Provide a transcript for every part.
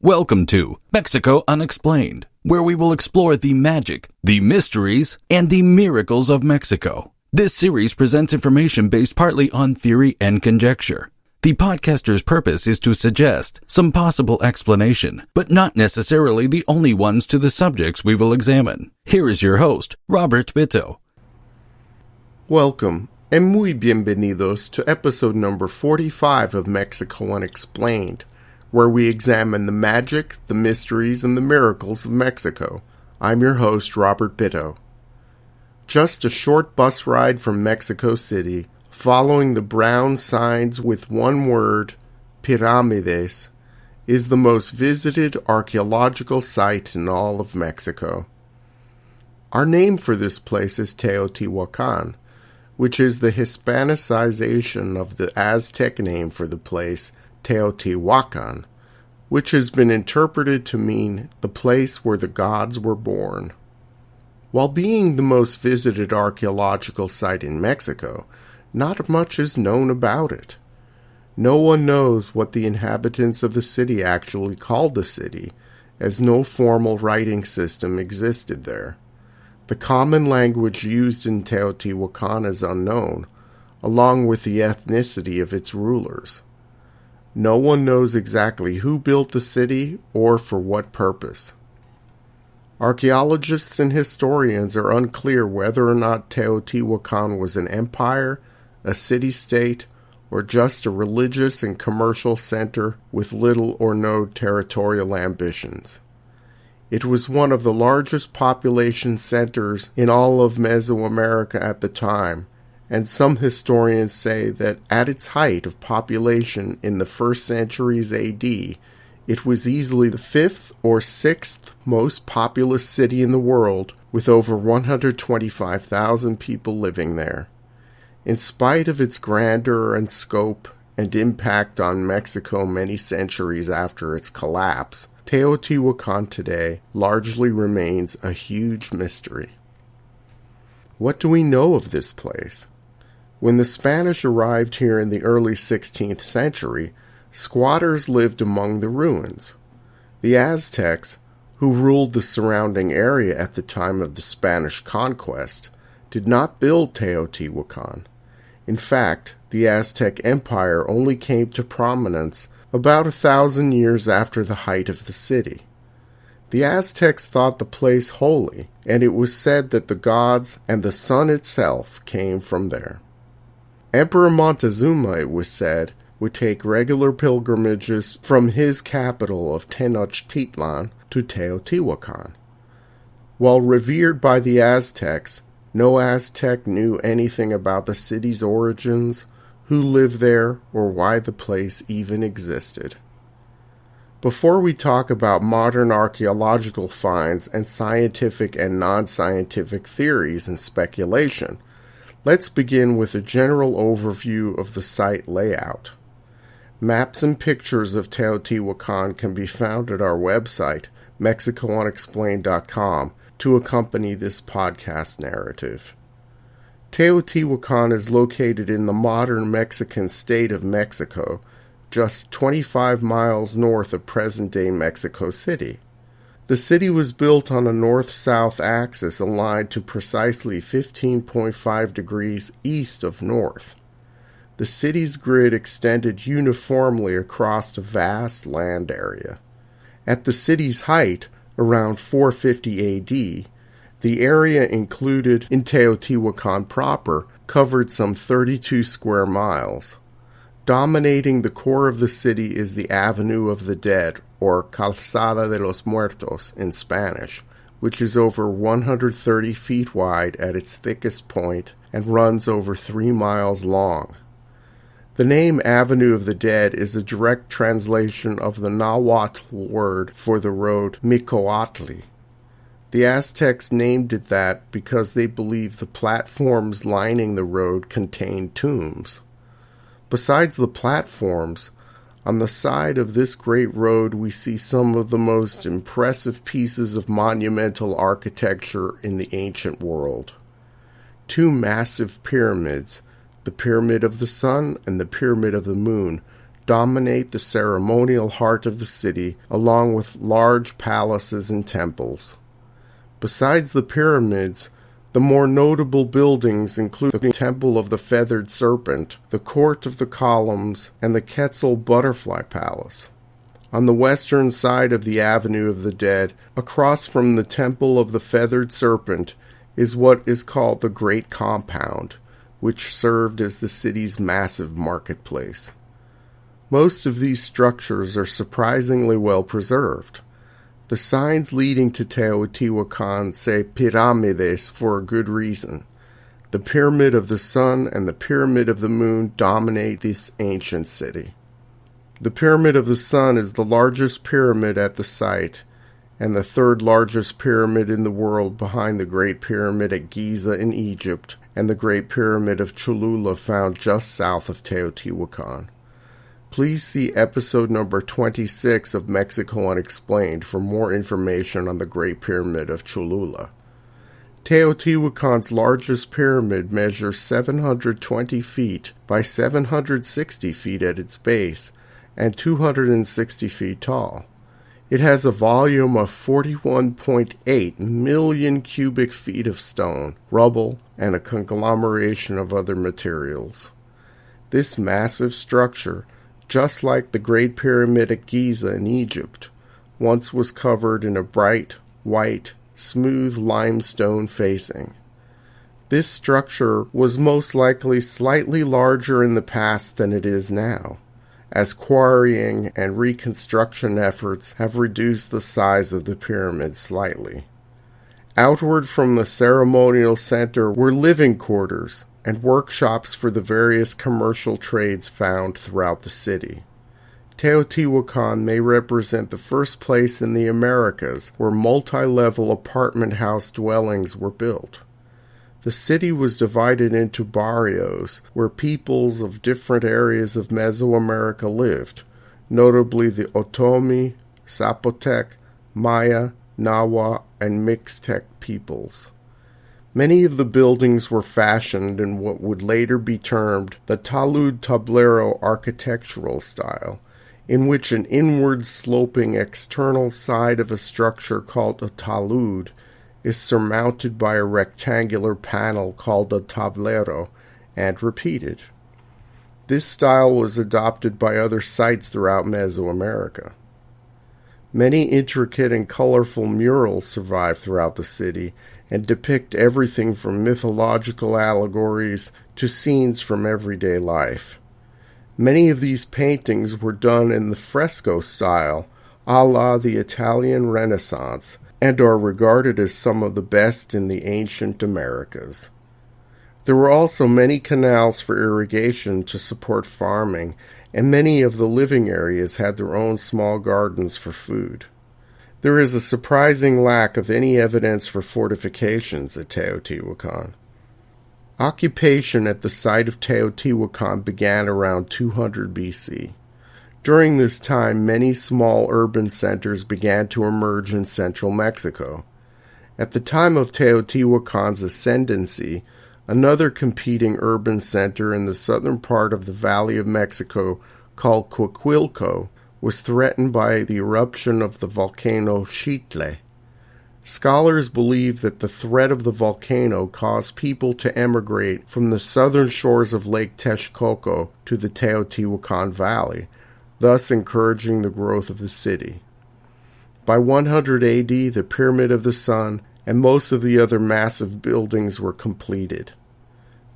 Welcome to Mexico Unexplained, where we will explore the magic, the mysteries, and the miracles of Mexico. This series presents information based partly on theory and conjecture. The podcaster's purpose is to suggest some possible explanation, but not necessarily the only ones to the subjects we will examine. Here is your host, Robert Bitto. Welcome, and muy bienvenidos to episode number 45 of Mexico Unexplained, where we examine the magic, the mysteries, and the miracles of Mexico. I'm your host, Robert Bitto. Just a short bus ride from Mexico City, following the brown signs with one word, Pirámides, is the most visited archaeological site in all of Mexico. Our name for this place is Teotihuacan, which is the Hispanicization of the Aztec name for the place, Teotihuacan, which has been interpreted to mean the place where the gods were born. While being the most visited archaeological site in Mexico, not much is known about it. No one knows what the inhabitants of the city actually called the city, as no formal writing system existed there. The common language used in Teotihuacan is unknown, along with the ethnicity of its rulers. No one knows exactly who built the city or for what purpose. Archaeologists and historians are unclear whether or not Teotihuacan was an empire, a city-state, or just a religious and commercial center with little or no territorial ambitions. It was one of the largest population centers in all of Mesoamerica at the time, and some historians say that at its height of population in the first centuries AD, it was easily the fifth or sixth most populous city in the world, with over 125,000 people living there. In spite of its grandeur and scope and impact on Mexico many centuries after its collapse, Teotihuacan today largely remains a huge mystery. What do we know of this place? When the Spanish arrived here in the early 16th century, squatters lived among the ruins. The Aztecs, who ruled the surrounding area at the time of the Spanish conquest, did not build Teotihuacan. In fact, the Aztec Empire only came to prominence about 1,000 years after the height of the city. The Aztecs thought the place holy, and it was said that the gods and the sun itself came from there. Emperor Montezuma, it was said, would take regular pilgrimages from his capital of Tenochtitlan to Teotihuacan. While revered by the Aztecs, no Aztec knew anything about the city's origins, who lived there, or why the place even existed. Before we talk about modern archaeological finds and scientific and non-scientific theories and speculation, let's begin with a general overview of the site layout. Maps and pictures of Teotihuacan can be found at our website, MexicoUnexplained.com, to accompany this podcast narrative. Teotihuacan is located in the modern Mexican state of Mexico, just 25 miles north of present-day Mexico City. The city was built on a north-south axis aligned to precisely 15.5 degrees east of north. The city's grid extended uniformly across a vast land area. At the city's height, around 450 AD, the area included in Teotihuacan proper covered some 32 square miles. Dominating the core of the city is the Avenue of the Dead, or Calzada de los Muertos in Spanish, which is over 130 feet wide at its thickest point and runs over 3 miles long. The name Avenue of the Dead is a direct translation of the Nahuatl word for the road Micoatli. The Aztecs named it that because they believed the platforms lining the road contained tombs. Besides the platforms, on the side of this great road we see some of the most impressive pieces of monumental architecture in the ancient world. 2 massive pyramids, the Pyramid of the Sun and the Pyramid of the Moon, dominate the ceremonial heart of the city, along with large palaces and temples. Besides the pyramids, the more notable buildings include the Temple of the Feathered Serpent, the Court of the Columns, and the Quetzal Butterfly Palace. On the western side of the Avenue of the Dead, across from the Temple of the Feathered Serpent, is what is called the Great Compound, which served as the city's massive marketplace. Most of these structures are surprisingly well preserved. The signs leading to Teotihuacan say Piramides for a good reason. The Pyramid of the Sun and the Pyramid of the Moon dominate this ancient city. The Pyramid of the Sun is the largest pyramid at the site, and the third largest pyramid in the world behind the Great Pyramid at Giza in Egypt and the Great Pyramid of Cholula found just south of Teotihuacan. Please see episode number 26 of Mexico Unexplained for more information on the Great Pyramid of Cholula. Teotihuacan's largest pyramid measures 720 feet by 760 feet at its base and 260 feet tall. It has a volume of 41.8 million cubic feet of stone, rubble, and a conglomeration of other materials. This massive structure, just like the Great Pyramid at Giza in Egypt, once was covered in a bright, white, smooth limestone facing. This structure was most likely slightly larger in the past than it is now, as quarrying and reconstruction efforts have reduced the size of the pyramid slightly. Outward from the ceremonial center were living quarters and workshops for the various commercial trades found throughout the city. Teotihuacan may represent the first place in the Americas where multi-level apartment house dwellings were built. The city was divided into barrios where peoples of different areas of Mesoamerica lived, notably the Otomi, Zapotec, Maya, Nahua, and Mixtec peoples. Many of the buildings were fashioned in what would later be termed the talud tablero architectural style, in which an inward-sloping external side of a structure called a talud is surmounted by a rectangular panel called a tablero and repeated. This style was adopted by other sites throughout Mesoamerica. Many intricate and colorful murals survive throughout the city and depict everything from mythological allegories to scenes from everyday life. Many of these paintings were done in the fresco style, a la the Italian Renaissance, and are regarded as some of the best in the ancient Americas. There were also many canals for irrigation to support farming, and many of the living areas had their own small gardens for food. There is a surprising lack of any evidence for fortifications at Teotihuacan. Occupation at the site of Teotihuacan began around 200 BC. During this time, many small urban centers began to emerge in central Mexico. At the time of Teotihuacan's ascendancy, another competing urban center in the southern part of the Valley of Mexico, called Coahuilco, was threatened by the eruption of the volcano Xitle. Scholars believe that the threat of the volcano caused people to emigrate from the southern shores of Lake Texcoco to the Teotihuacan Valley, thus encouraging the growth of the city. By 100 AD, the Pyramid of the Sun and most of the other massive buildings were completed.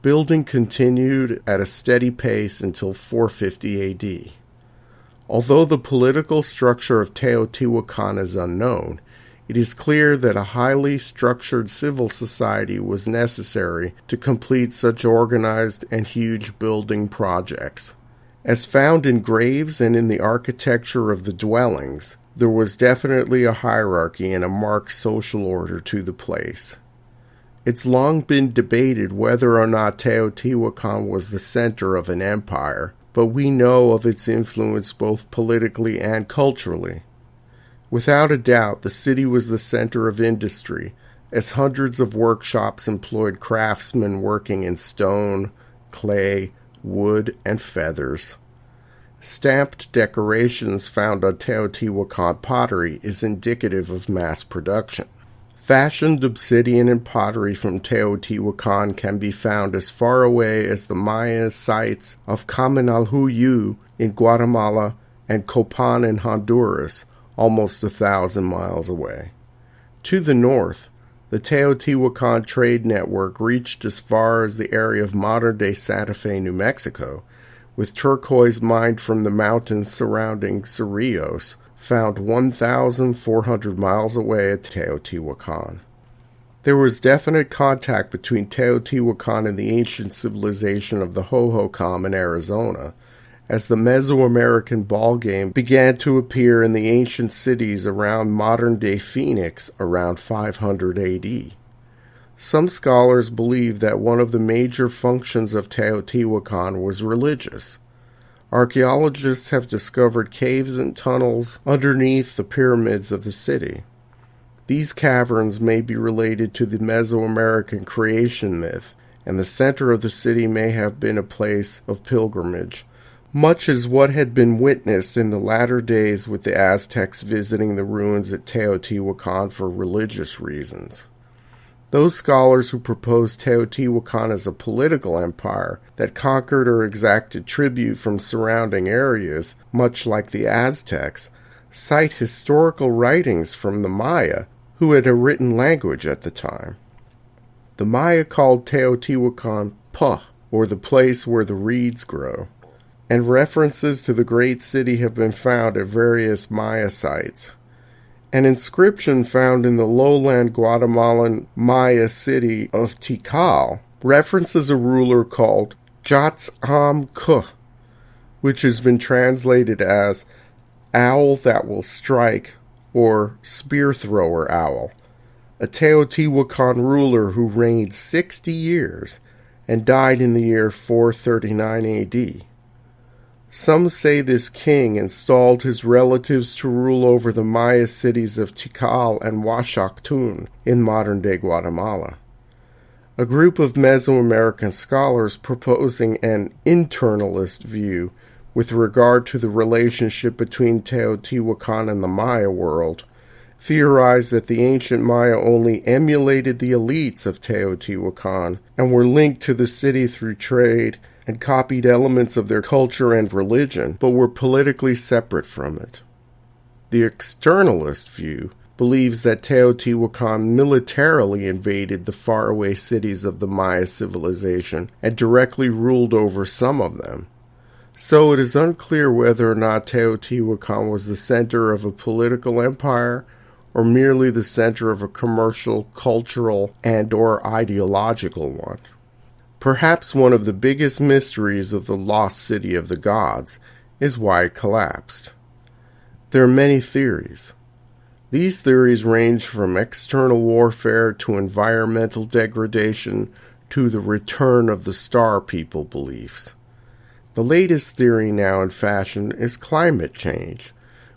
Building continued at a steady pace until 450 AD. Although the political structure of Teotihuacan is unknown, it is clear that a highly structured civil society was necessary to complete such organized and huge building projects. As found in graves and in the architecture of the dwellings, there was definitely a hierarchy and a marked social order to the place. It's long been debated whether or not Teotihuacan was the center of an empire, but we know of its influence both politically and culturally. Without a doubt, the city was the center of industry, as hundreds of workshops employed craftsmen working in stone, clay, wood, and feathers. Stamped decorations found on Teotihuacan pottery is indicative of mass production. Fashioned obsidian and pottery from Teotihuacan can be found as far away as the Maya sites of Caminalhuyu in Guatemala and Copan in Honduras, almost 1,000 miles away. To the north, the Teotihuacan trade network reached as far as the area of modern-day Santa Fe, New Mexico, with turquoise mined from the mountains surrounding Cerrillos, found 1,400 miles away at Teotihuacan. There was definite contact between Teotihuacan and the ancient civilization of the Hohokam in Arizona, as the Mesoamerican ballgame began to appear in the ancient cities around modern-day Phoenix around 500 AD. Some scholars believe that one of the major functions of Teotihuacan was religious. Archaeologists have discovered caves and tunnels underneath the pyramids of the city. These caverns may be related to the Mesoamerican creation myth, and the center of the city may have been a place of pilgrimage, much as what had been witnessed in the latter days with the Aztecs visiting the ruins at Teotihuacan for religious reasons. Those scholars who propose Teotihuacan as a political empire that conquered or exacted tribute from surrounding areas, much like the Aztecs, cite historical writings from the Maya, who had a written language at the time. The Maya called Teotihuacan Puh, or the place where the reeds grow, and references to the great city have been found at various Maya sites. An inscription found in the lowland Guatemalan Maya city of Tikal references a ruler called Tzotzamkuh, which has been translated as owl that will strike or spear thrower owl, a Teotihuacan ruler who reigned 60 years and died in the year 439 AD. Some say this king installed his relatives to rule over the Maya cities of Tikal and Huaxactun in modern-day Guatemala. A group of Mesoamerican scholars proposing an internalist view with regard to the relationship between Teotihuacan and the Maya world theorize that the ancient Maya only emulated the elites of Teotihuacan and were linked to the city through trade and copied elements of their culture and religion, but were politically separate from it. The externalist view believes that Teotihuacan militarily invaded the faraway cities of the Maya civilization and directly ruled over some of them. So it is unclear whether or not Teotihuacan was the center of a political empire or merely the center of a commercial, cultural, and/or ideological one. Perhaps one of the biggest mysteries of the lost city of the gods is why it collapsed. There are many theories. These theories range from external warfare to environmental degradation to the return of the Star People beliefs. The latest theory now in fashion is climate change,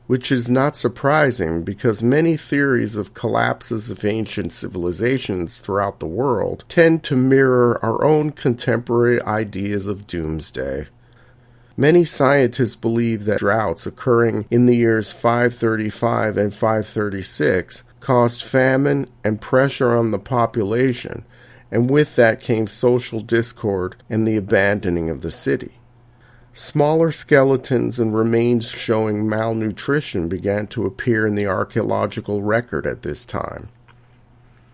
which is not surprising because many theories of collapses of ancient civilizations throughout the world tend to mirror our own contemporary ideas of doomsday. Many scientists believe that droughts occurring in the years 535 and 536 caused famine and pressure on the population, and with that came social discord and the abandoning of the city. Smaller skeletons and remains showing malnutrition began to appear in the archaeological record at this time.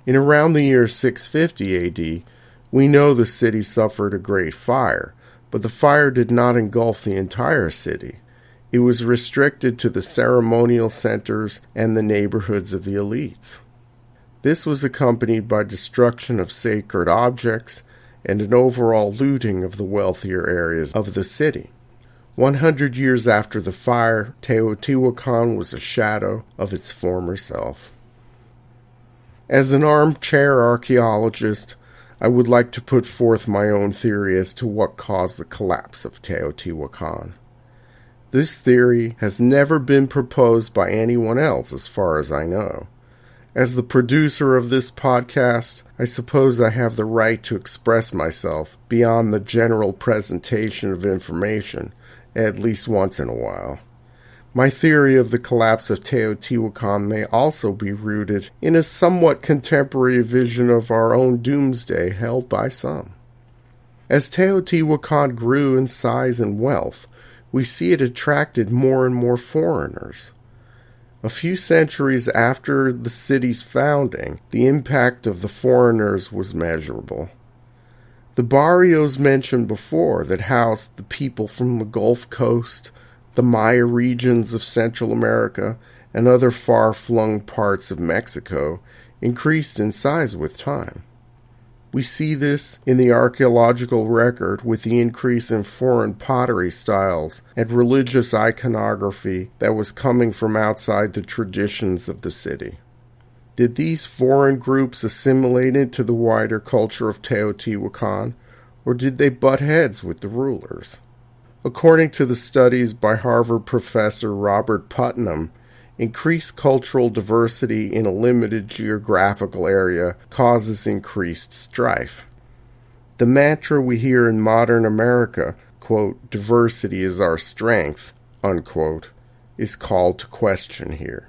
In around the year 650 AD, we know the city suffered a great fire, but the fire did not engulf the entire city. It was restricted to the ceremonial centers and the neighborhoods of the elites. This was accompanied by destruction of sacred objects and an overall looting of the wealthier areas of the city. 100 years after the fire, Teotihuacan was a shadow of its former self. As an armchair archaeologist, I would like to put forth my own theory as to what caused the collapse of Teotihuacan. This theory has never been proposed by anyone else as far as I know. As the producer of this podcast, I suppose I have the right to express myself beyond the general presentation of information, at least once in a while. My theory of the collapse of Teotihuacan may also be rooted in a somewhat contemporary vision of our own doomsday held by some. As Teotihuacan grew in size and wealth, we see it attracted more and more foreigners. A few centuries after the city's founding, the impact of the foreigners was measurable. The barrios mentioned before that housed the people from the Gulf Coast, the Maya regions of Central America, and other far-flung parts of Mexico increased in size with time. We see this in the archeological record with the increase in foreign pottery styles and religious iconography that was coming from outside the traditions of the city. Did these foreign groups assimilate into the wider culture of Teotihuacan, or did they butt heads with the rulers? According to the studies by Harvard professor Robert Putnam, increased cultural diversity in a limited geographical area causes increased strife. The mantra we hear in modern America, quote, "diversity is our strength," unquote, is called to question here.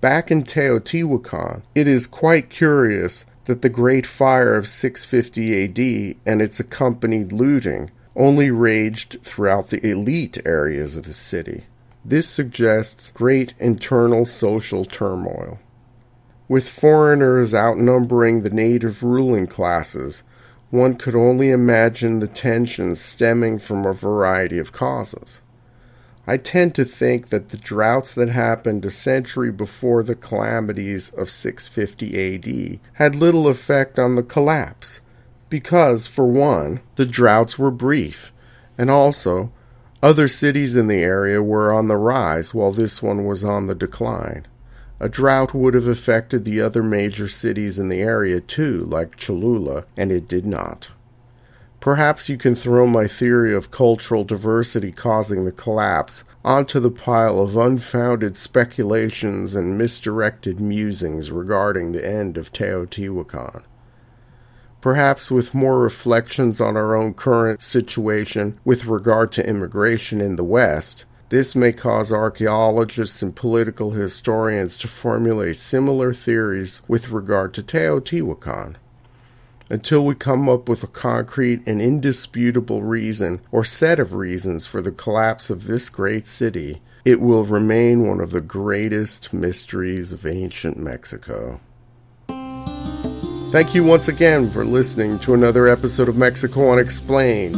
Back in Teotihuacan, it is quite curious that the Great Fire of 650 AD and its accompanied looting only raged throughout the elite areas of the city. This suggests great internal social turmoil. With foreigners outnumbering the native ruling classes, one could only imagine the tensions stemming from a variety of causes. I tend to think that the droughts that happened a century before the calamities of 650 AD had little effect on the collapse, because, for one, the droughts were brief, and also, other cities in the area were on the rise while this one was on the decline. A drought would have affected the other major cities in the area too, like Cholula, and it did not. Perhaps you can throw my theory of cultural diversity causing the collapse onto the pile of unfounded speculations and misdirected musings regarding the end of Teotihuacan. Perhaps with more reflections on our own current situation with regard to immigration in the West, this may cause archaeologists and political historians to formulate similar theories with regard to Teotihuacan. Until we come up with a concrete and indisputable reason or set of reasons for the collapse of this great city, it will remain one of the greatest mysteries of ancient Mexico. Thank you once again for listening to another episode of Mexico Unexplained.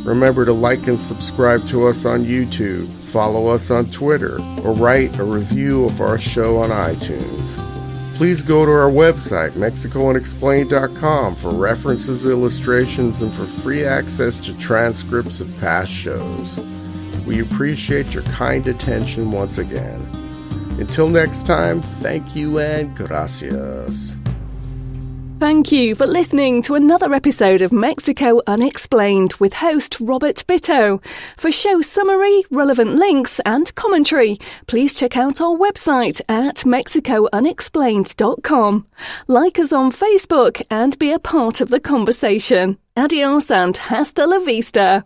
Remember to like and subscribe to us on YouTube, follow us on Twitter, or write a review of our show on iTunes. Please go to our website, MexicoUnexplained.com, for references, illustrations, and for free access to transcripts of past shows. We appreciate your kind attention once again. Until next time, thank you and gracias. Thank you for listening to another episode of Mexico Unexplained with host Robert Bitto. For show summary, relevant links and commentary, please check out our website at mexicounexplained.com. Like us on Facebook and be a part of the conversation. Adios and hasta la vista.